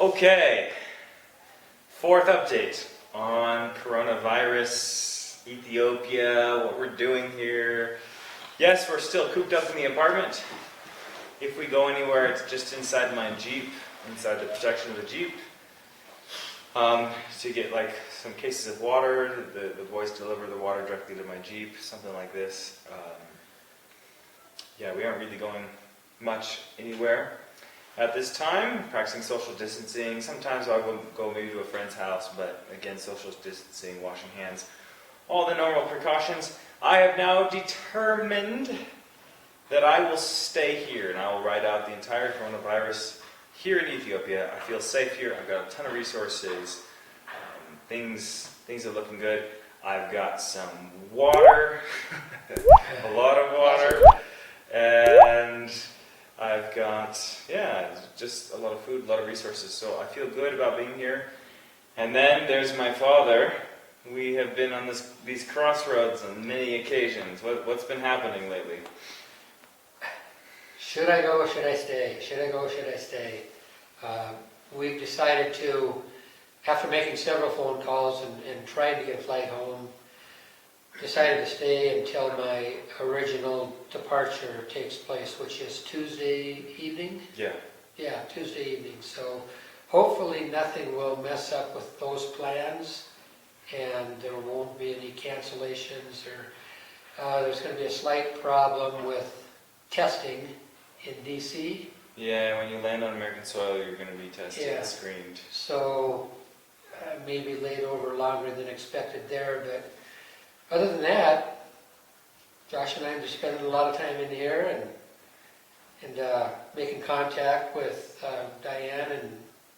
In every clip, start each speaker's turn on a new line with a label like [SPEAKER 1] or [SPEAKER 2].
[SPEAKER 1] Okay, fourth update on coronavirus, Ethiopia, what we're doing here. Yes, we're still cooped up in the apartment. If we go anywhere, it's just inside my Jeep, inside the protection of the Jeep. To get like some cases of water, the boys deliver the water directly to my Jeep, something like this. Yeah, we aren't really going much anywhere at this time, practicing social distancing. Sometimes I'll go maybe to a friend's house, but again, social distancing, washing hands, all the normal precautions. I have now determined that I will stay here and I will ride out the entire coronavirus here in Ethiopia. I feel safe here. I've got a ton of resources. Things are looking good. I've got some water, a lot of water, and I've got, just a lot of food, a lot of resources. So I feel good about being here. And then there's my father. We have been on these crossroads on many occasions. What's been happening lately?
[SPEAKER 2] Should I go or should I stay? Should I go or should I stay? We've decided to, after making several phone calls and trying to get a flight home, decided to stay until my original departure takes place, which is Tuesday evening?
[SPEAKER 1] Yeah.
[SPEAKER 2] Yeah, Tuesday evening. So hopefully nothing will mess up with those plans and there won't be any cancellations or there's going to be a slight problem with testing in DC.
[SPEAKER 1] Yeah, when you land on American soil, you're going to be tested and screened.
[SPEAKER 2] So maybe laid over longer than expected there, but other than that, Josh and I have just spending a lot of time in here and making contact with Diane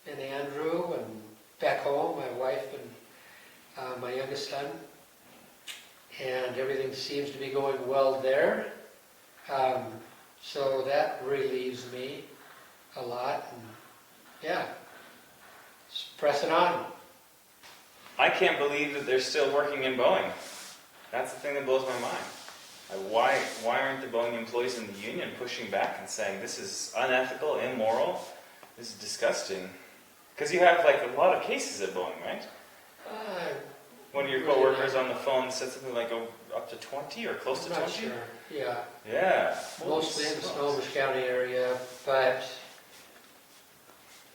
[SPEAKER 2] and Andrew and back home, my wife and my youngest son, and everything seems to be going well there. So that relieves me a lot, and just pressing on.
[SPEAKER 1] I can't believe that they're still working in Boeing. That's the thing that blows my mind. Why aren't the Boeing employees in the union pushing back and saying this is unethical, immoral, this is disgusting? Because you have like a lot of cases at Boeing, right? One of your coworkers on the phone said something like up to 20 or close to 20?
[SPEAKER 2] I'm not sure, yeah.
[SPEAKER 1] Yeah.
[SPEAKER 2] Mostly in the Snohomish County area, but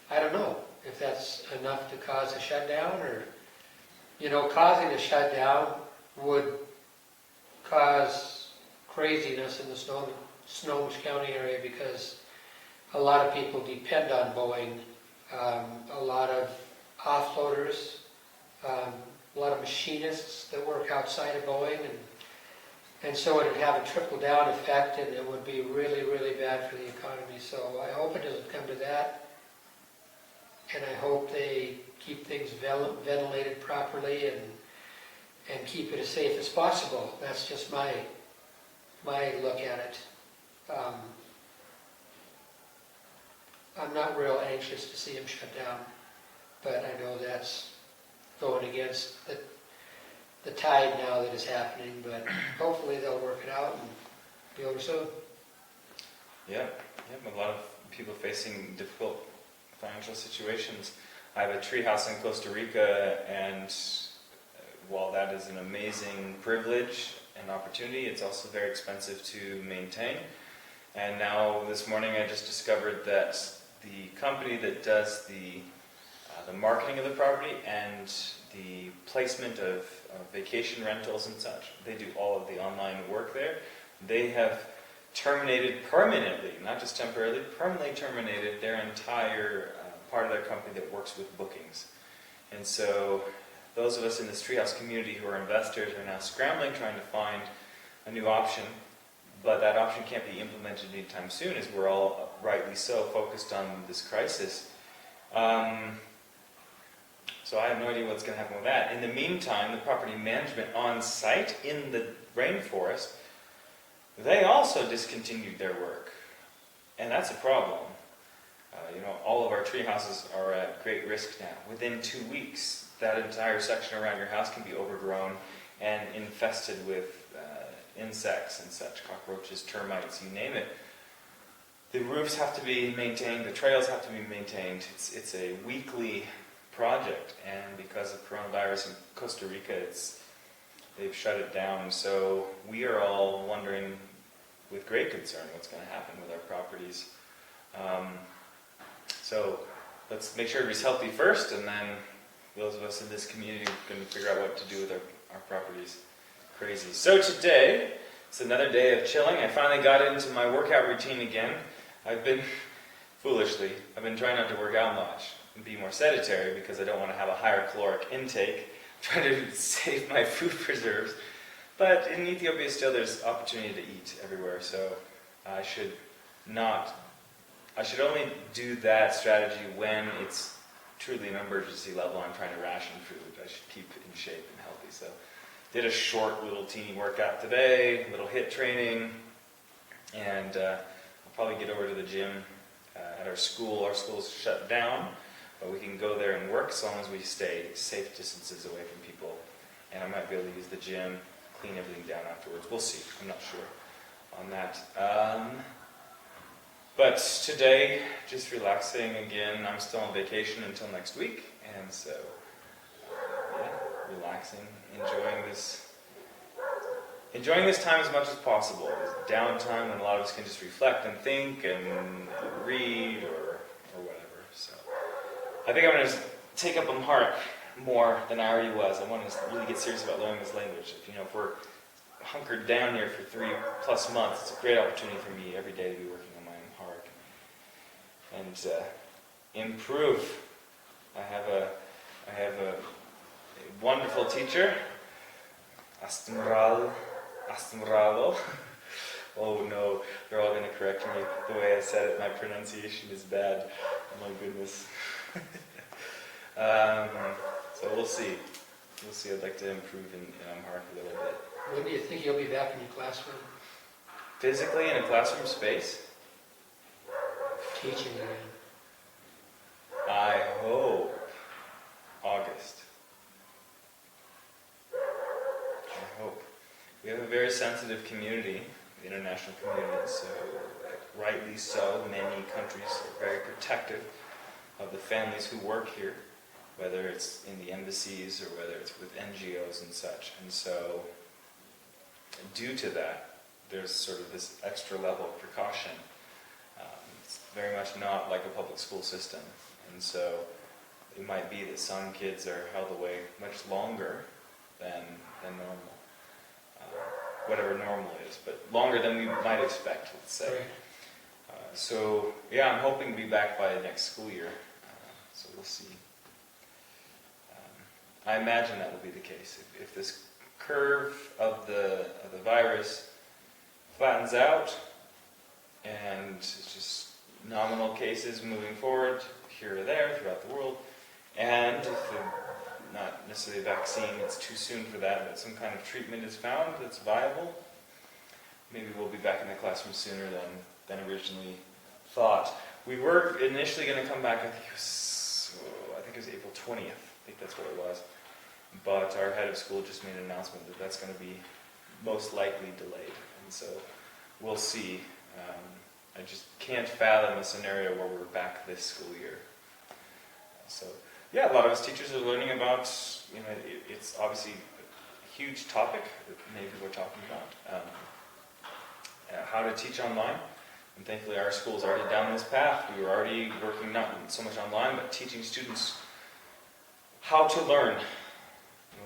[SPEAKER 2] I don't know if that's enough to cause a shutdown or, causing a shutdown would cause craziness in the Snohomish County area because a lot of people depend on Boeing, a lot of offloaders, a lot of machinists that work outside of Boeing, and so it would have a trickle-down effect, and it would be really, really bad for the economy. So I hope it doesn't come to that, and I hope they keep things ventilated properly and keep it as safe as possible. That's just my look at it. I'm not real anxious to see them shut down, but I know that's going against the tide now that is happening, but hopefully they'll work it out and be over soon.
[SPEAKER 1] Yep, a lot of people facing difficult financial situations. I have a tree house in Costa Rica, and while that is an amazing privilege and opportunity, it's also very expensive to maintain. And now this morning I just discovered that the company that does the marketing of the property and the placement of vacation rentals and such, they do all of the online work there. They have terminated permanently, not just temporarily, permanently terminated their entire part of their company that works with bookings. And so those of us in this treehouse community who are investors are now scrambling, trying to find a new option, but that option can't be implemented anytime soon as we're all, rightly so, focused on this crisis. So I have no idea what's going to happen with that. In the meantime, the property management on site in the rainforest, they also discontinued their work. And that's a problem. All of our tree houses are at great risk now. Within 2 weeks, that entire section around your house can be overgrown and infested with insects and such, cockroaches, termites, you name it. the roofs have to be maintained, the trails have to be maintained. It's a weekly project, and because of coronavirus in Costa Rica, they've shut it down. So we are all wondering with great concern what's going to happen with our properties. So let's make sure everybody's healthy first, and then those of us in this community are going to figure out what to do with our properties. Crazy. So today, it's another day of chilling. I finally got into my workout routine again. I've been trying not to work out much and be more sedentary because I don't want to have a higher caloric intake. I'm trying to save my food preserves. But in Ethiopia still there's opportunity to eat everywhere, so I should only do that strategy when it's truly an emergency level. I'm trying to ration food. I should keep in shape and healthy. So did a short little teeny workout today, a little HIIT training, and I'll probably get over to the gym at our school. Our school's shut down, but we can go there and work as long as we stay safe distances away from people. And I might be able to use the gym, clean everything down afterwards. We'll see. I'm not sure on that. But today, just relaxing again. I'm still on vacation until next week, and so yeah, relaxing, enjoying this time as much as possible. This downtime when a lot of us can just reflect and think and read or whatever. So I think I'm going to take up Amharic more than I already was. I want to really get serious about learning this language. If we're hunkered down here for 3+ months, it's a great opportunity for me every day to be working on my Amharic and improve. I have a wonderful teacher, Astamralo. Oh no, they're all going to correct me. The way I said it, my pronunciation is bad. Oh my goodness. So we'll see. I'd like to improve in Amharic a little bit.
[SPEAKER 2] When do you think you'll be back in your classroom?
[SPEAKER 1] Physically in a classroom space?
[SPEAKER 2] Teaching again.
[SPEAKER 1] I hope August. I hope. We have a very sensitive community, the international community, so rightly so, many countries are very protective of the families who work here, whether it's in the embassies or whether it's with NGOs and such. And so, due to that, there's sort of this extra level of precaution. It's very much not like a public school system. And so, it might be that some kids are held away much longer than normal. Whatever normal is, but longer than we might expect, let's say.
[SPEAKER 2] Right.
[SPEAKER 1] So, yeah, I'm hoping to be back by next school year. So we'll see. I imagine that will be the case. If this curve of the virus flattens out and it's just nominal cases moving forward here or there throughout the world, and if not necessarily a vaccine, it's too soon for that, but some kind of treatment is found that's viable, maybe we'll be back in the classroom sooner than originally thought. We were initially going to come back, I think it was April 20th, I think that's what it was, but our head of school just made an announcement that that's going to be most likely delayed, and so we'll see. I just can't fathom a scenario where we're back this school year. So, yeah, a lot of us teachers are learning about, it's obviously a huge topic that many people are talking about, how to teach online. And thankfully our school's already down this path. We were already working not so much online, but teaching students how to learn.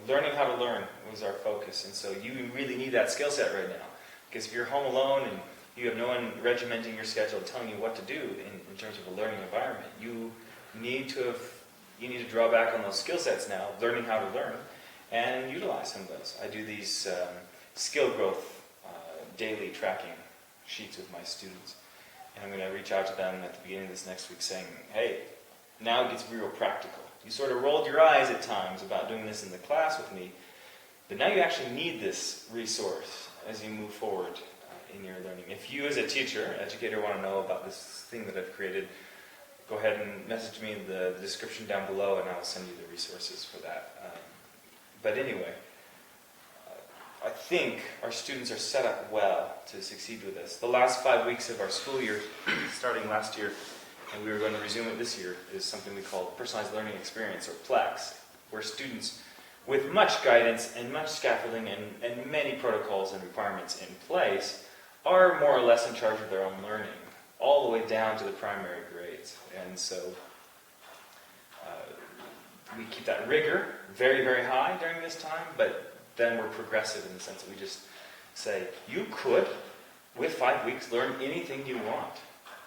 [SPEAKER 1] Learning how to learn was our focus. And so you really need that skill set right now. Because if you're home alone and you have no one regimenting your schedule, telling you what to do in terms of a learning environment, you need to draw back on those skill sets now, learning how to learn, and utilize some of those. I do these skill growth daily tracking sheets with my students, and I'm going to reach out to them at the beginning of this next week saying, hey, now it gets real practical. You sort of rolled your eyes at times about doing this in the class with me, but now you actually need this resource as you move forward in your learning. If you as a teacher, educator, want to know about this thing that I've created, go ahead and message me in the description down below and I'll send you the resources for that. But anyway, I think our students are set up well to succeed with this. The last 5 weeks of our school year, starting last year, and we were going to resume it this year, is something we call personalized learning experience, or PLEX, where students, with much guidance and much scaffolding and many protocols and requirements in place, are more or less in charge of their own learning, all the way down to the primary grades. And so we keep that rigor very, very high during this time, but then we're progressive in the sense that we just say, you could, with 5 weeks, learn anything you want.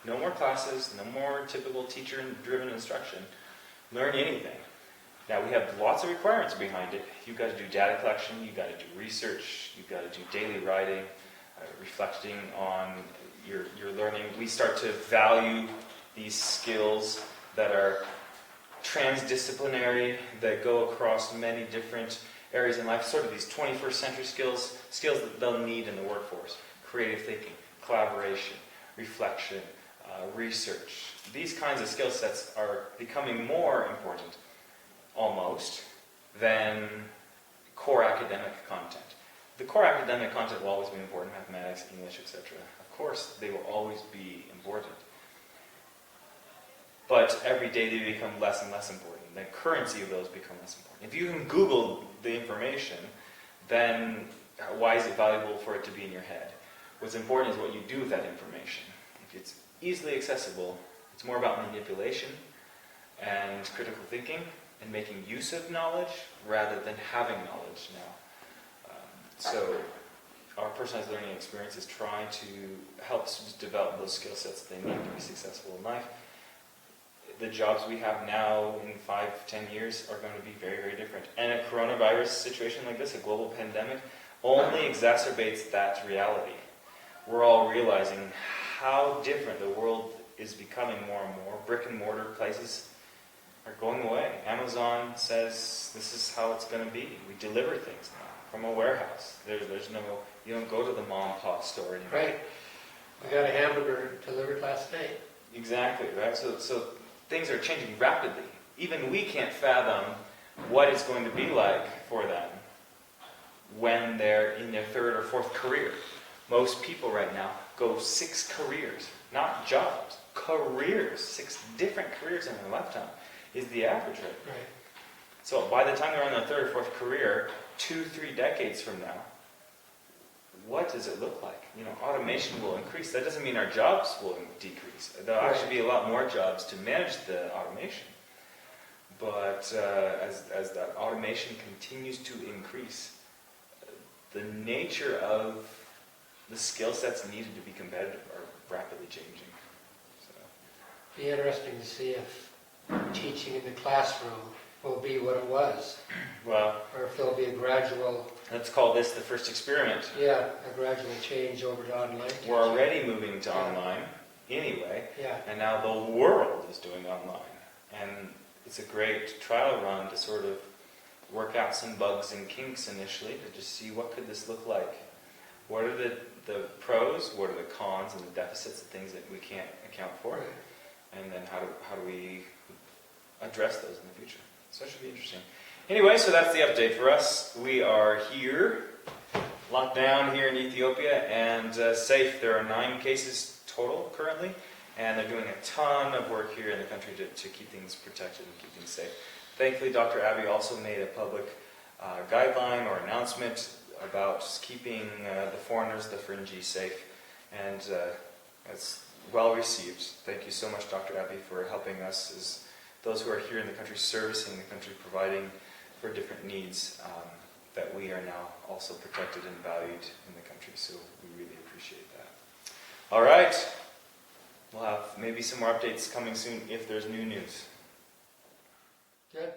[SPEAKER 1] No more classes, no more typical teacher-driven instruction. Learn anything. Now, we have lots of requirements behind it. You've got to do data collection, you've got to do research, you've got to do daily writing, reflecting on your learning. We start to value these skills that are transdisciplinary, that go across many different areas in life, sort of these 21st century skills that they'll need in the workforce. Creative thinking, collaboration, reflection, research. These kinds of skill sets are becoming more important, almost, than core academic content. The core academic content will always be important, mathematics, English, etc. Of course, they will always be important. But every day they become less and less important. The currency of those become less important. If you can Google the information, then why is it valuable for it to be in your head? What's important is what you do with that information. If it's easily accessible, it's more about manipulation and critical thinking and making use of knowledge rather than having knowledge now. So our personalized learning experience is trying to help students develop those skill sets they need to be successful in life. The jobs we have now in 5-10 years are going to be very, very different. And a coronavirus situation like this, a global pandemic, only exacerbates that reality. We're all realizing how different the world is becoming more and more. Brick and mortar places are going away. Amazon says this is how it's going to be. We deliver things now from a warehouse. There's no, you don't go to the mom and pop store anymore.
[SPEAKER 2] Right. We got a hamburger delivered last night.
[SPEAKER 1] Exactly, right? So things are changing rapidly. Even we can't fathom what it's going to be like for them when they're in their third or fourth career. Most people right now go 6 careers, not jobs, careers. 6 different careers in their lifetime is the average rate.
[SPEAKER 2] Right.
[SPEAKER 1] So by the time they're in their third or fourth career, 2-3 decades from now, what does it look like? You know, automation will increase. That doesn't mean our jobs will decrease. There'll actually be a lot more jobs to manage the automation. But as that automation continues to increase, the nature of the skill sets needed to be competitive are rapidly changing. So.
[SPEAKER 2] Be interesting to see if teaching in the classroom will be what it was.
[SPEAKER 1] Well,
[SPEAKER 2] or if there'll be a gradual...
[SPEAKER 1] Let's call this the first experiment.
[SPEAKER 2] Yeah, a gradual change over to online.
[SPEAKER 1] We're already moving to online anyway, and now the world is doing online. And it's a great trial run to sort of work out some bugs and kinks initially, to just see what could this look like. What are the pros, what are the cons and the deficits, the things that we can't account for, and then how do we address those in the future. So it should be interesting. Anyway, so that's the update for us. We are here, locked down here in Ethiopia, and safe. There are 9 cases total currently, and they're doing a ton of work here in the country to keep things protected and keep things safe. Thankfully, Dr. Abbey also made a public guideline or announcement about keeping the foreigners, the fringy, safe, and that's well received. Thank you so much, Dr. Abbey, for helping us as those who are here in the country, servicing the country, providing for different needs that we are now also protected and valued in the country. So we really appreciate that. All right. We'll have maybe some more updates coming soon if there's new news.
[SPEAKER 2] Good.